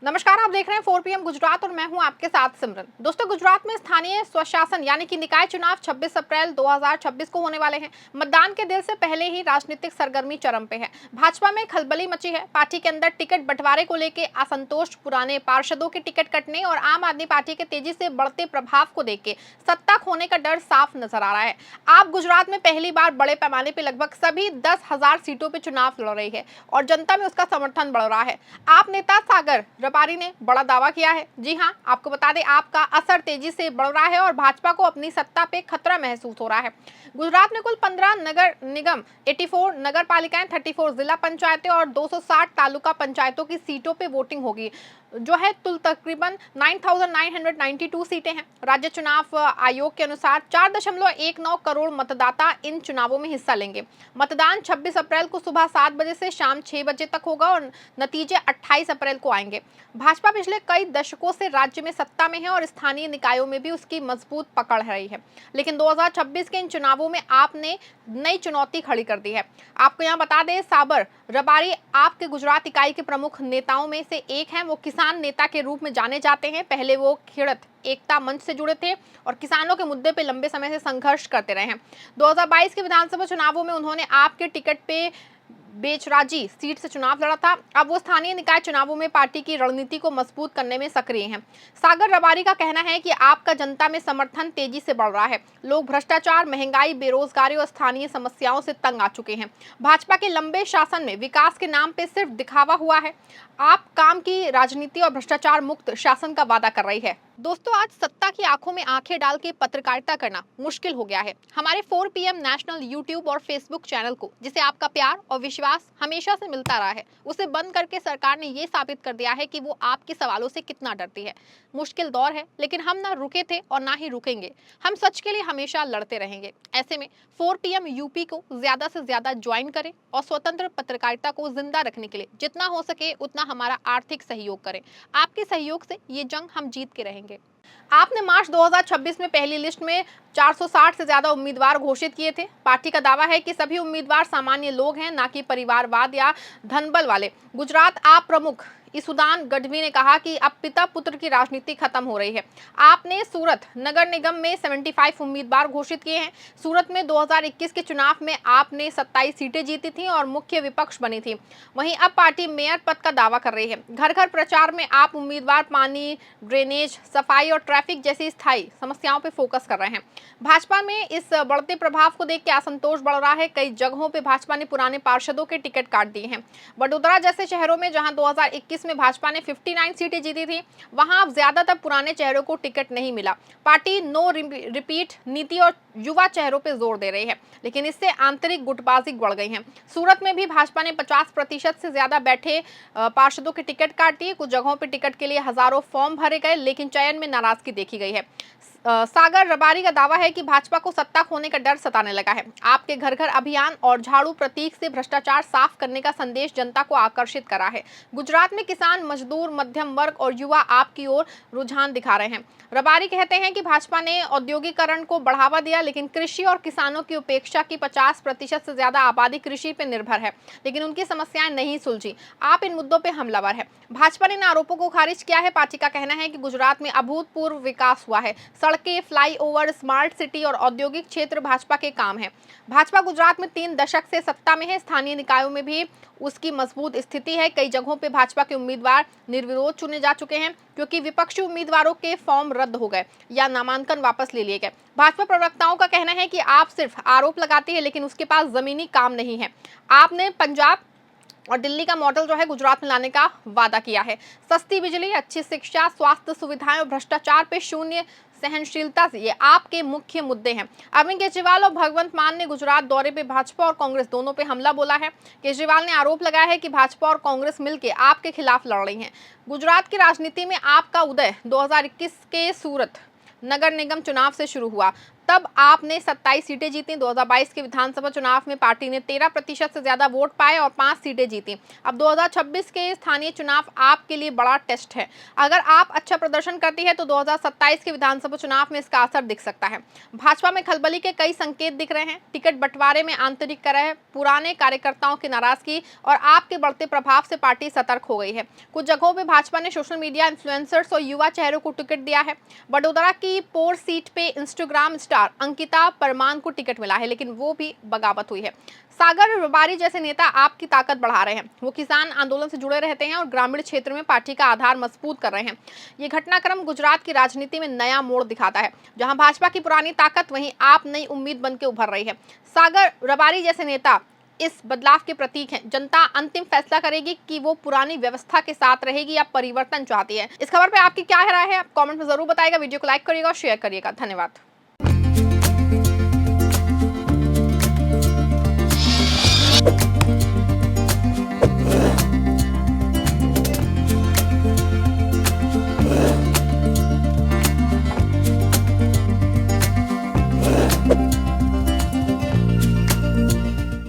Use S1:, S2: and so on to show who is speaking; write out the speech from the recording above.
S1: नमस्कार, आप देख रहे हैं 4 PM गुजरात और मैं हूं आपके साथ सिमरन। दोस्तों, गुजरात में स्थानीय स्वशासन यानी कि निकाय चुनाव 26 अप्रैल 2026 को होने वाले हैं। मतदान के दिन से पहले ही राजनीतिक सरगर्मी चरम पे है। भाजपा में खलबली मची है। पार्टी के अंदर टिकट बंटवारे को लेकर असंतोष, पुराने पार्षदों के टिकट कटने और आम आदमी पार्टी के तेजी से बढ़ते प्रभाव को देख के सत्ता खोने का डर साफ नजर आ रहा है। आप गुजरात में पहली बार बड़े पैमाने पर लगभग सभी 10,000 सीटों पर चुनाव लड़ रही है और जनता में उसका समर्थन बढ़ रहा है। आप नेता सागर रबारी ने बड़ा दावा किया है। जी हां, आपको बता दें, आपका असर तेजी से बढ़ रहा है और भाजपा को अपनी सत्ता पे खतरा महसूस हो रहा है। गुजरात में कुल 15 नगर निगम, 84 नगर पालिकाएं, 34 जिला पंचायतें और 260 तालुका पंचायतों की सीटों पे वोटिंग होगी, जो है तकरीबन 9,992 सीटें हैं। राज्य चुनाव आयोग के अनुसार 4.19 करोड़ मतदाता इन चुनावों में हिस्सा लेंगे। मतदान 26 अप्रैल को सुबह 7 बजे से शाम 6 बजे तक होगा और नतीजे 28 अप्रैल को आएंगे। भाजपा पिछले कई दशकों से राज्य में सत्ता में है और स्थानीय निकायों में भी उसकी मजबूत पकड़ रही है, लेकिन 2026 के इन चुनावों में आपने नई चुनौती खड़ी कर दी है। आपको यहाँ बता दें, साबर रबारी आपके गुजरात इकाई के प्रमुख नेताओं में से एक हैं। वो किसान नेता के रूप में जाने जाते हैं। पहले वो खेड़त एकता मंच से जुड़े थे और किसानों के मुद्दे पे लंबे समय से संघर्ष करते रहे हैं। 2022 के विधानसभा चुनावों में उन्होंने आपके टिकट पे बेचराजी सीट से चुनाव लड़ा था। अब वो स्थानीय निकाय चुनावों में पार्टी की रणनीति को मजबूत करने में सक्रिय हैं। सागर रबारी का कहना है कि आपका जनता में समर्थन तेजी से बढ़ रहा है। लोग भ्रष्टाचार, महंगाई, बेरोजगारी और स्थानीय समस्याओं से तंग आ चुके हैं। भाजपा के लंबे शासन में विकास के नाम पे सिर्फ दिखावा हुआ है। आप काम की राजनीति और भ्रष्टाचार मुक्त शासन का वादा कर रही है। दोस्तों, आज सत्ता की आंखों में आंखें डाल के पत्रकारिता करना मुश्किल हो गया है। हमारे 4 PM नेशनल यूट्यूब और फेसबुक चैनल को, जिसे आपका प्यार और विश्वास हमेशा से मिलता रहा है, उसे बंद करके सरकार ने ये साबित कर दिया है कि वो आपके सवालों से कितना डरती है। मुश्किल दौर है, लेकिन हम ना रुके थे और ना ही रुकेंगे। हम सच के लिए हमेशा लड़ते रहेंगे। ऐसे में 4 PM यूपी को ज्यादा से ज्यादा ज्वाइन करें और स्वतंत्र पत्रकारिता को जिंदा रखने के लिए जितना हो सके उतना हमारा आर्थिक सहयोग करें। आपके सहयोग से ये जंग हम जीत के रहेंगे। आपने मार्च 2026 में पहली लिस्ट में 460 से ज्यादा उम्मीदवार घोषित किए थे। पार्टी का दावा है कि सभी उम्मीदवार सामान्य लोग हैं, ना कि परिवारवाद या धनबल वाले। गुजरात आप प्रमुख ईसुदान गढ़वी ने कहा कि अब पिता पुत्र की राजनीति खत्म हो रही है। आपने सूरत नगर निगम में 75 उम्मीदवार घोषित किए हैं। सूरत में 2021 के चुनाव में आपने 27 सीटें जीती थी और मुख्य विपक्ष बनी थी। वहीं अब पार्टी मेयर पद का दावा कर रही है। घर घर प्रचार में आप उम्मीदवार पानी, ड्रेनेज, सफाई और ट्रैफिक जैसी स्थायी समस्याओं पर फोकस कर रहे हैं। भाजपा में इस बढ़ते प्रभाव को देख के असंतोष बढ़ रहा है। कई जगहों पर भाजपा ने पुराने पार्षदों के टिकट काट दिए हैं। वडोदरा जैसे शहरों में, जहां 2021 में भाजपा ने 59 सीटें जीती थी, वहां अब ज्यादातर पुराने चेहरों को टिकट नहीं मिला। पार्टी नो रिपीट नीति और युवा चेहरों पर जोर दे रही है, लेकिन इससे आंतरिक गुटबाजी बढ़ गई है। सूरत में भी भाजपा ने 50% से ज्यादा बैठे पार्षदों के टिकट काट दिए। कुछ जगहों पर टिकट के लिए हजारों फॉर्म भरे गए, लेकिन चयन में नाराजगी देखी गई है। सागर रबारी का दावा है कि भाजपा को सत्ता खोने का डर सताने लगा है। आपके घर घर अभियान और झाड़ू प्रतीक से भ्रष्टाचार साफ करने का संदेश जनता को आकर्षित करा है। गुजरात में किसान, मजदूर, मध्यम वर्ग और युवा आपकी ओर रुझान दिखा रहे हैं। रबारी कहते हैं कि भाजपा ने औद्योगिकरण को बढ़ावा दिया, लेकिन कृषि और किसानों की उपेक्षा की। 50% से ज्यादा आबादी कृषि पर निर्भर है, लेकिन उनकी समस्याएं नहीं सुलझी। आप इन मुद्दों पर हमलावर है। भाजपा ने इन आरोपों को खारिज किया है। पार्टी का कहना है कि गुजरात में अभूतपूर्व विकास हुआ है। सड़कें, फ्लाईओवर, स्मार्ट सिटी और औद्योगिक क्षेत्र भाजपा के काम है। भाजपा गुजरात में 3 दशक से सत्ता में है। स्थानीय निकायों में भी उसकी मजबूत स्थिति है। कई जगहों पे भाजपा के उम्मीदवार निर्विरोध चुने जा चुके हैं, क्योंकि विपक्षी उम्मीदवारों के फॉर्म रद्द हो गए या नामांकन वापस ले लिए गए। भाजपा प्रवक्ताओं का कहना है कि आप सिर्फ आरोप लगाती है, लेकिन उसके पास जमीनी काम नहीं है। आपने पंजाब और दिल्ली का मॉडल जो है गुजरात में लाने का वादा किया है। सस्ती बिजली, अच्छी शिक्षा, स्वास्थ्य सुविधाएं और भ्रष्टाचार पे शून्य सहनशीलता से ये आपके मुख्य मुद्दे हैं। अरविंद केजरीवाल और भगवंत मान ने गुजरात दौरे पे भाजपा और कांग्रेस दोनों पे हमला बोला है। केजरीवाल ने आरोप लगाया है कि भाजपा और कांग्रेस मिलकर आपके खिलाफ लड़ रही हैं। गुजरात की राजनीति में आपका उदय 2021 के सूरत नगर निगम चुनाव से शुरू हुआ। तब आपने 27 सीटें जीती। 2022 के विधानसभा चुनाव में पार्टी ने 13% से ज्यादा वोट पाए और 5 सीटें जीती। अब 2026 के स्थानीय चुनाव आपके लिए बड़ा टेस्ट है। अगर आप अच्छा प्रदर्शन करती है तो 2027 के विधानसभा चुनाव में इसका असर दिख सकता है। भाजपा में खलबली के कई संकेत दिख रहे हैं। टिकट बंटवारे में आंतरिक कलह, पुराने कार्यकर्ताओं की नाराजगी और आपके बढ़ते प्रभाव से पार्टी सतर्क हो गई है। कुछ जगहों पर भाजपा ने सोशल मीडिया इन्फ्लुएंसर्स और युवा चेहरों को टिकट दिया है। बड़ोदरा की पोर सीट पे इंस्टाग्राम स्टार अंकिता परमान को टिकट मिला है, लेकिन वो भी बगावत हुई है। सागर रबारी जैसे नेता आपकी ताकत बढ़ा रहे हैं। वो किसान आंदोलन से जुड़े रहते हैं और ग्रामीण क्षेत्र में पार्टी का आधार मजबूत कर रहे हैं। ये घटनाक्रम गुजरात की राजनीति में नया मोड़ दिखाता है। जहां भाजपा की पुरानी ताकत, वहीं आप नई उम्मीद बन के उभर रही है। सागर रबारी जैसे नेता इस बदलाव के प्रतीक हैं। जनता अंतिम फैसला करेगी कि वो पुरानी व्यवस्था के साथ रहेगी या परिवर्तन चाहती है। इस खबर पे आपकी क्या राय है? आप कमेंट में जरूर बताइएगा। वीडियो को लाइक करिएगा और शेयर करिएगा। धन्यवाद।